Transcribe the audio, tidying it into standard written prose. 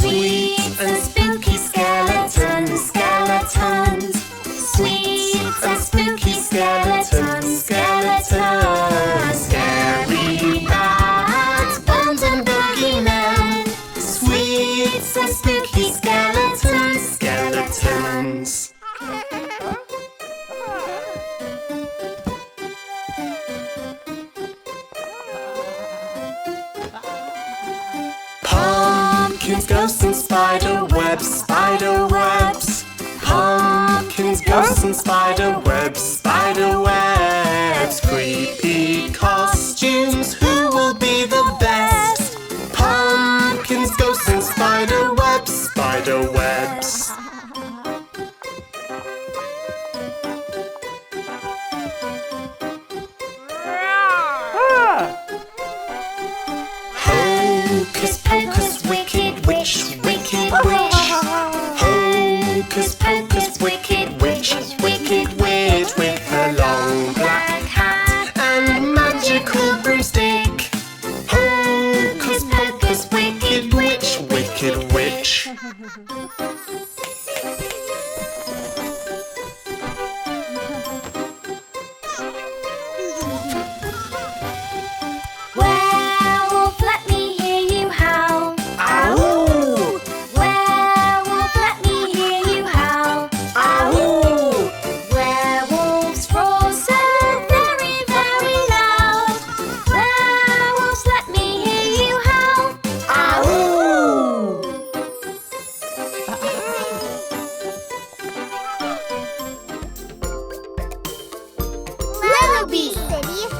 Sweet and spooky skeletons, skeletons. Sweet and spooky skeletons, skeletons. Scary bats, bones and bogeymen. Sweet and spooky skeletons, skeletons. Pumpkins, ghosts and spider webs, spider webs. Pumpkins, ghosts and spider webs, spider webs. Creepy costumes, who will be the best? Pumpkins, ghosts and spider webs, spider webs. Hocus pocus, wicked witch, wicked witch. Hocus pocus, wicked witch, wicked witch. With her long black hat and magical broomstick. Hocus pocus, wicked witch, wicked witch. Werewolf, let me hear you howl. Ahhhoooooh! Werewolf, let me hear you howl. Ahhhoooooh! Werewolves roar so very, very loud. Werewolves, let me hear you howl. Ahhhoooooh! Lellobee, City of